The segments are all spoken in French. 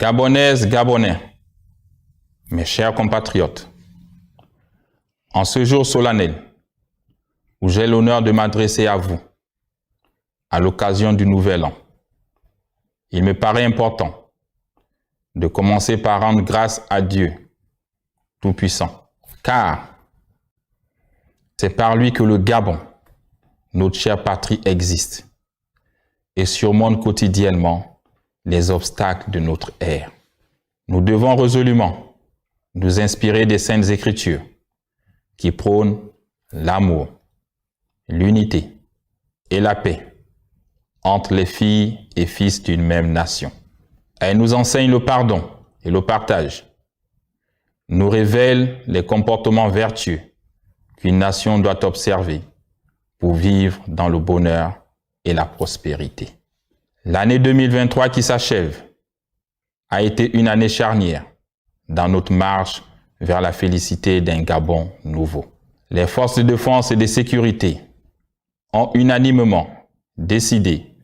Gabonaises, Gabonais, mes chers compatriotes, en ce jour solennel où j'ai l'honneur de m'adresser à vous, à l'occasion du Nouvel An, il me paraît important de commencer par rendre grâce à Dieu Tout-Puissant, car c'est par lui que le Gabon, notre chère patrie, existe et surmonte quotidiennement les obstacles de notre ère. Nous devons résolument nous inspirer des Saintes Écritures qui prônent l'amour, l'unité et la paix entre les filles et fils d'une même nation. Elles nous enseignent le pardon et le partage, nous révèlent les comportements vertueux qu'une nation doit observer pour vivre dans le bonheur et la prospérité. L'année 2023 qui s'achève a été une année charnière dans notre marche vers la félicité d'un Gabon nouveau. Les forces de défense et de sécurité ont unanimement décidé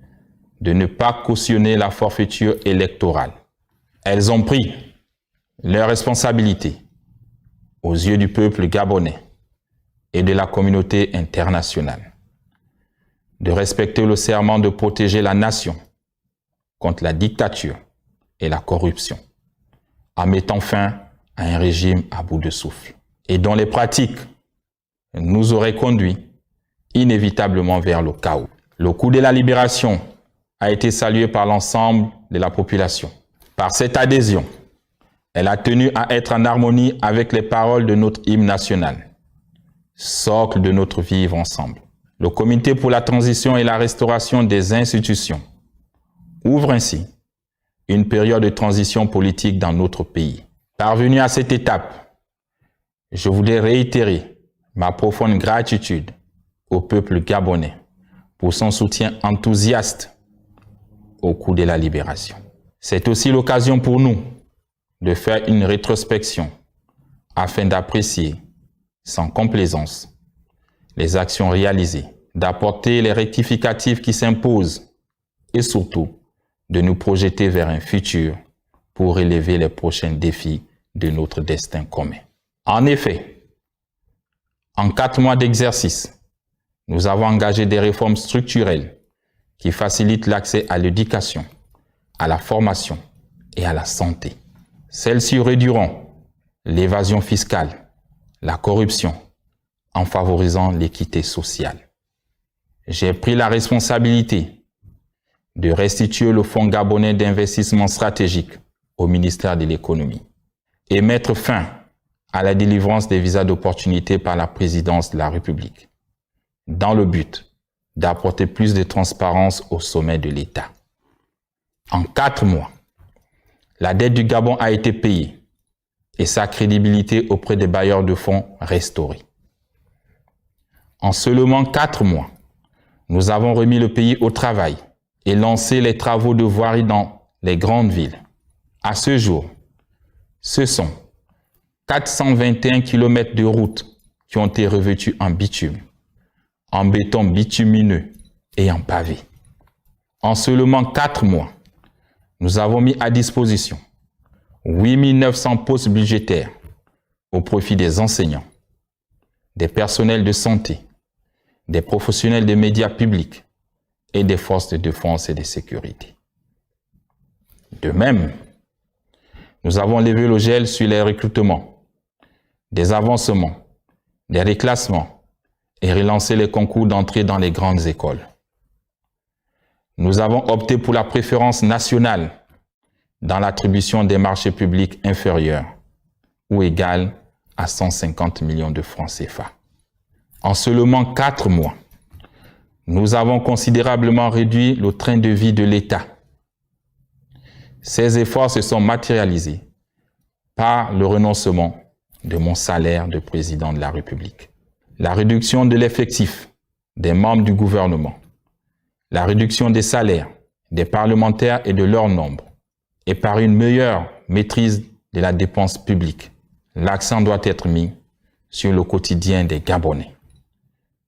de ne pas cautionner la forfaiture électorale. Elles ont pris leurs responsabilités aux yeux du peuple gabonais et de la communauté internationale, de respecter le serment de protéger la nation contre la dictature et la corruption, en mettant fin à un régime à bout de souffle, et dont les pratiques nous auraient conduits inévitablement vers le chaos. Le coup de la libération a été salué par l'ensemble de la population. Par cette adhésion, elle a tenu à être en harmonie avec les paroles de notre hymne national, socle de notre vivre ensemble. Le Comité pour la transition et la restauration des institutions ouvre ainsi une période de transition politique dans notre pays. Parvenu à cette étape, je voudrais réitérer ma profonde gratitude au peuple gabonais pour son soutien enthousiaste au coup de la libération. C'est aussi l'occasion pour nous de faire une rétrospection afin d'apprécier sans complaisance les actions réalisées, d'apporter les rectificatifs qui s'imposent et surtout de nous projeter vers un futur pour relever les prochains défis de notre destin commun. En effet, en 4 mois d'exercice, nous avons engagé des réformes structurelles qui facilitent l'accès à l'éducation, à la formation et à la santé. Celles-ci réduiront l'évasion fiscale, la corruption, en favorisant l'équité sociale. J'ai pris la responsabilité de restituer le Fonds gabonais d'investissement stratégique au ministère de l'économie et mettre fin à la délivrance des visas d'opportunité par la présidence de la République, dans le but d'apporter plus de transparence au sommet de l'État. En 4 mois, la dette du Gabon a été payée et sa crédibilité auprès des bailleurs de fonds restaurée. En seulement 4 mois, nous avons remis le pays au travail et lancé les travaux de voirie dans les grandes villes. À ce jour, ce sont 421 km de routes qui ont été revêtues en bitume, en béton bitumineux et en pavé. En seulement 4 mois, nous avons mis à disposition 8 900 postes budgétaires au profit des enseignants, des personnels de santé, des professionnels des médias publics et des forces de défense et de sécurité. De même, nous avons levé le gel sur les recrutements, des avancements, des reclassements et relancé les concours d'entrée dans les grandes écoles. Nous avons opté pour la préférence nationale dans l'attribution des marchés publics inférieurs ou égales à 150 millions de francs CFA. En seulement 4 mois, nous avons considérablement réduit le train de vie de l'État. Ces efforts se sont matérialisés par le renoncement de mon salaire de président de la République, la réduction de l'effectif des membres du gouvernement, la réduction des salaires des parlementaires et de leur nombre, et par une meilleure maîtrise de la dépense publique. L'accent doit être mis sur le quotidien des Gabonais.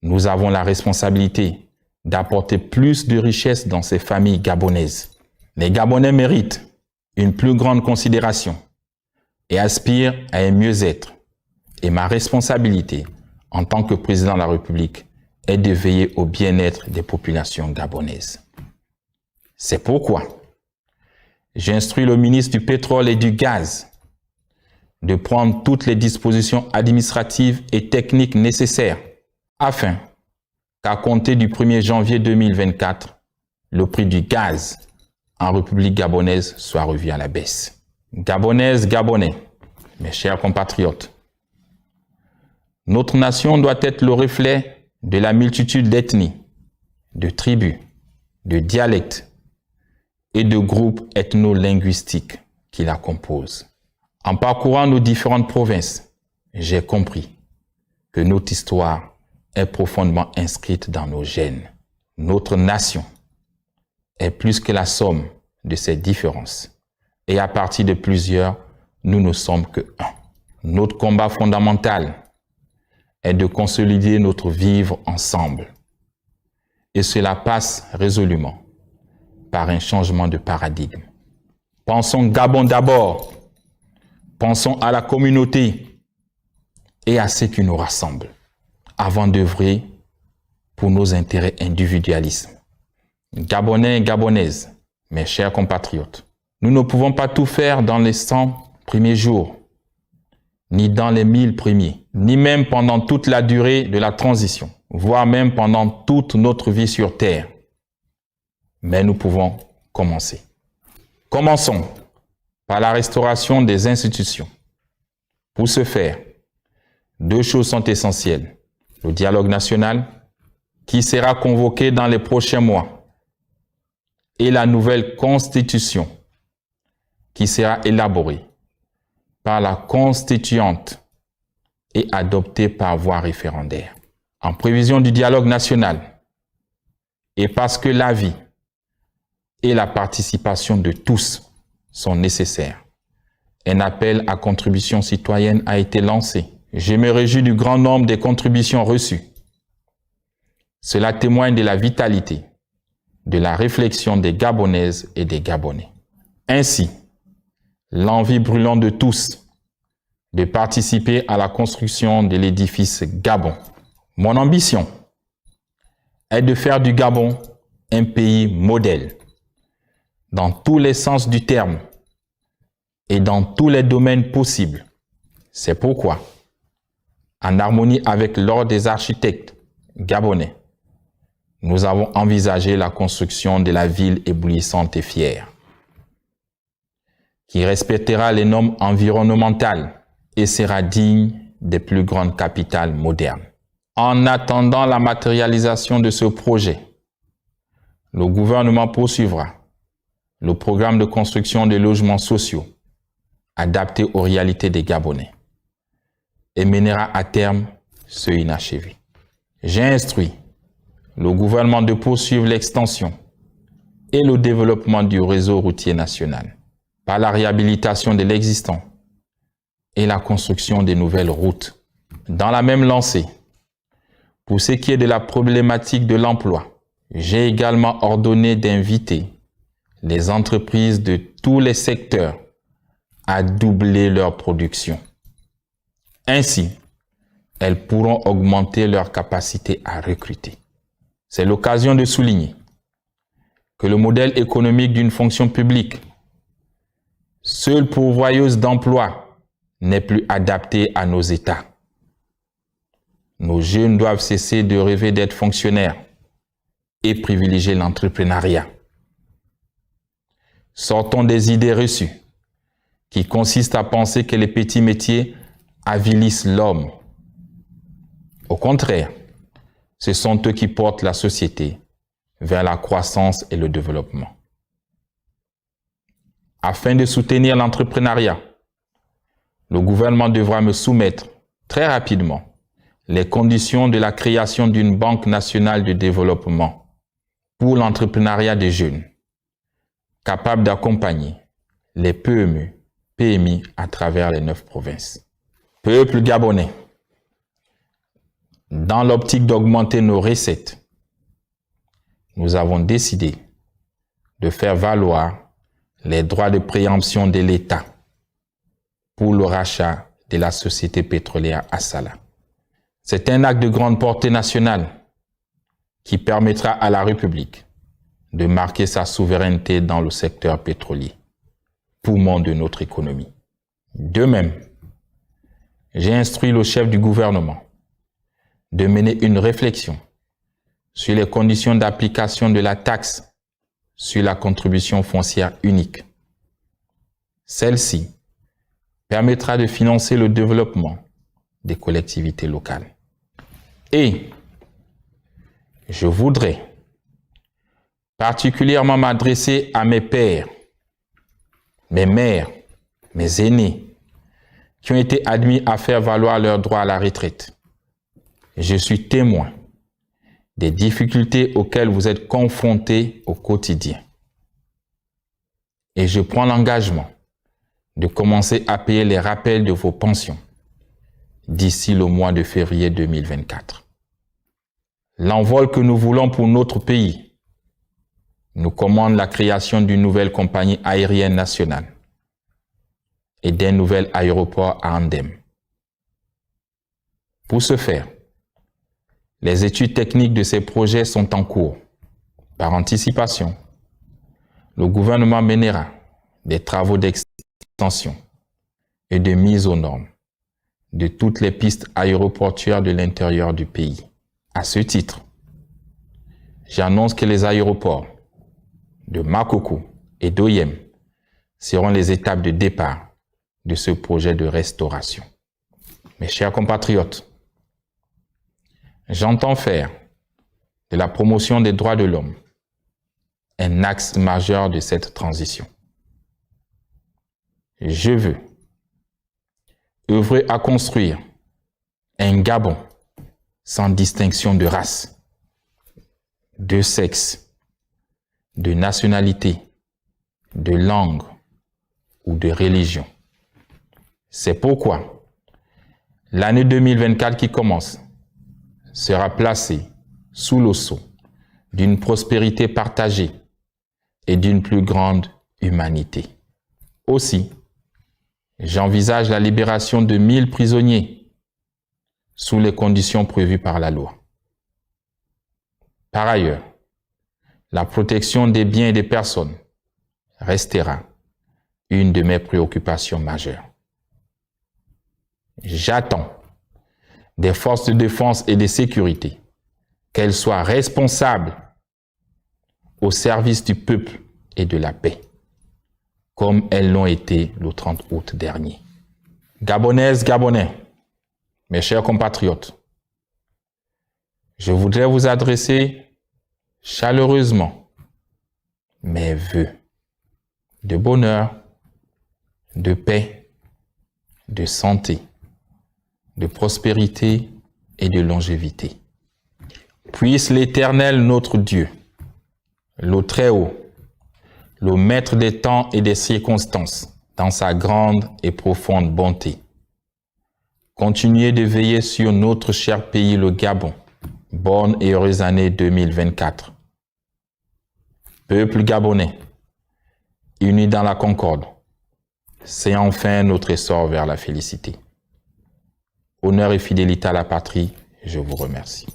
Nous avons la responsabilité d'apporter plus de richesse dans ces familles gabonaises. Les Gabonais méritent une plus grande considération et aspire à un mieux-être. Et ma responsabilité en tant que président de la République est de veiller au bien-être des populations gabonaises. C'est pourquoi j'instruis le ministre du Pétrole et du Gaz de prendre toutes les dispositions administratives et techniques nécessaires afin qu'à compter du 1er janvier 2024, le prix du gaz en République gabonaise soit revu à la baisse. Gabonaises, Gabonais, mes chers compatriotes, notre nation doit être le reflet de la multitude d'ethnies, de tribus, de dialectes et de groupes ethno-linguistiques qui la composent. En parcourant nos différentes provinces, j'ai compris que notre histoire est profondément inscrite dans nos gènes. Notre nation est plus que la somme de ses différences. Et à partir de plusieurs, nous ne sommes que un. Notre combat fondamental est de consolider notre vivre ensemble. Et cela passe résolument par un changement de paradigme. Pensons Gabon d'abord. Pensons à la communauté et à ce qui nous rassemble, avant d'œuvrer pour nos intérêts individualistes. Gabonais et Gabonaises, mes chers compatriotes, nous ne pouvons pas tout faire dans les 100 premiers jours, ni dans les 1000 premiers, ni même pendant toute la durée de la transition, voire même pendant toute notre vie sur Terre. Mais nous pouvons commencer. Commençons par la restauration des institutions. Pour ce faire, 2 choses sont essentielles. Le dialogue national, qui sera convoqué dans les prochains mois, et la nouvelle constitution, qui sera élaborée par la constituante et adoptée par voie référendaire. En prévision du dialogue national, et parce que l'avis et la participation de tous sont nécessaires, un appel à contribution citoyenne a été lancé. Je me réjouis du grand nombre des contributions reçues. Cela témoigne de la vitalité, de la réflexion des Gabonaises et des Gabonais. Ainsi, l'envie brûlante de tous de participer à la construction de l'édifice Gabon. Mon ambition est de faire du Gabon un pays modèle, dans tous les sens du terme et dans tous les domaines possibles. C'est pourquoi, en harmonie avec l'Ordre des architectes gabonais, nous avons envisagé la construction de la ville éblouissante et fière, qui respectera les normes environnementales et sera digne des plus grandes capitales modernes. En attendant la matérialisation de ce projet, le gouvernement poursuivra le programme de construction de logements sociaux adaptés aux réalités des Gabonais et mènera à terme ceux inachevés. J'ai instruit le gouvernement de poursuivre l'extension et le développement du réseau routier national par la réhabilitation de l'existant et la construction de nouvelles routes. Dans la même lancée, pour ce qui est de la problématique de l'emploi, j'ai également ordonné d'inviter les entreprises de tous les secteurs à doubler leur production. Ainsi, elles pourront augmenter leur capacité à recruter. C'est l'occasion de souligner que le modèle économique d'une fonction publique, seule pourvoyeuse d'emplois, n'est plus adapté à nos États. Nos jeunes doivent cesser de rêver d'être fonctionnaires et privilégier l'entrepreneuriat. Sortons des idées reçues qui consistent à penser que les petits métiers avilissent l'homme. Au contraire, ce sont eux qui portent la société vers la croissance et le développement. Afin de soutenir l'entrepreneuriat, le gouvernement devra me soumettre très rapidement les conditions de la création d'une banque nationale de développement pour l'entrepreneuriat des jeunes, capable d'accompagner les PME, PMI à travers les 9 provinces. Peuple gabonais, dans l'optique d'augmenter nos recettes, nous avons décidé de faire valoir les droits de préemption de l'État pour le rachat de la société pétrolière Assala. C'est un acte de grande portée nationale qui permettra à la République de marquer sa souveraineté dans le secteur pétrolier, poumon de notre économie. De même, j'ai instruit le chef du gouvernement de mener une réflexion sur les conditions d'application de la taxe sur la contribution foncière unique. Celle-ci permettra de financer le développement des collectivités locales. Et je voudrais particulièrement m'adresser à mes pères, mes mères, mes aînés, qui ont été admis à faire valoir leur droit à la retraite. Je suis témoin des difficultés auxquelles vous êtes confrontés au quotidien. Et je prends l'engagement de commencer à payer les rappels de vos pensions d'ici le mois de février 2024. L'envol que nous voulons pour notre pays nous commande la création d'une nouvelle compagnie aérienne nationale et d'un nouvel aéroport à Andem. Pour ce faire, les études techniques de ces projets sont en cours. Par anticipation, le gouvernement mènera des travaux d'extension et de mise aux normes de toutes les pistes aéroportuaires de l'intérieur du pays. À ce titre, j'annonce que les aéroports de Makoko et d'Oyem seront les étapes de départ de ce projet de restauration. Mes chers compatriotes, j'entends faire de la promotion des droits de l'homme un axe majeur de cette transition. Je veux œuvrer à construire un Gabon sans distinction de race, de sexe, de nationalité, de langue ou de religion. C'est pourquoi l'année 2024 qui commence sera placée sous le sceau d'une prospérité partagée et d'une plus grande humanité. Aussi, j'envisage la libération de 1000 prisonniers sous les conditions prévues par la loi. Par ailleurs, la protection des biens et des personnes restera une de mes préoccupations majeures. J'attends des forces de défense et de sécurité qu'elles soient responsables au service du peuple et de la paix, comme elles l'ont été le 30 août dernier. Gabonaises, Gabonais, mes chers compatriotes, je voudrais vous adresser chaleureusement mes vœux de bonheur, de paix, de santé, de prospérité et de longévité. Puisse l'Éternel notre Dieu, le Très-Haut, le Maître des temps et des circonstances, dans sa grande et profonde bonté, continuer de veiller sur notre cher pays, le Gabon. Bonne et heureuse année 2024. Peuple gabonais, unis dans la concorde, c'est enfin notre essor vers la félicité. Honneur et fidélité à la patrie, je vous remercie.